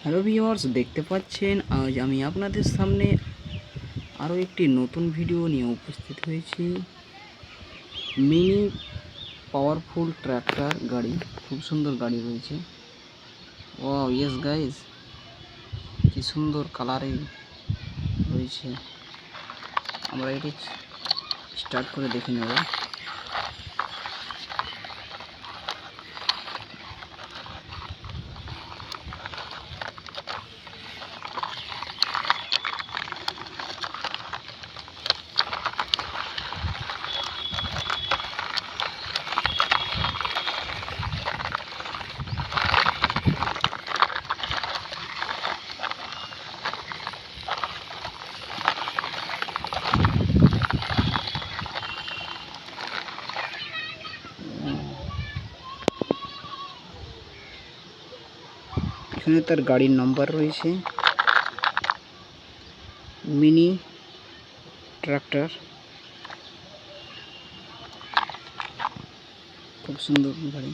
Hello viewers, দেখতে পাচ্ছেন আজ আমি আপনাদের সামনে আরও একটি নতুন ভিডিও নিয়ে উপস্থিত হয়েছি। মিনি পাওয়ারফুল ট্র্যাক্টর গাড়ি, খুব সুন্দর গাড়ি রয়েছে। ওয়াও, ইয়েস গাইস, কি সুন্দর কালারে রয়েছে। আমরা এটি স্টার্ট করে দেখে নেব। এখানে তার গাড়ির নাম্বার রয়েছে, মিনি ট্রাক্টর, খুব সুন্দর গাড়ি।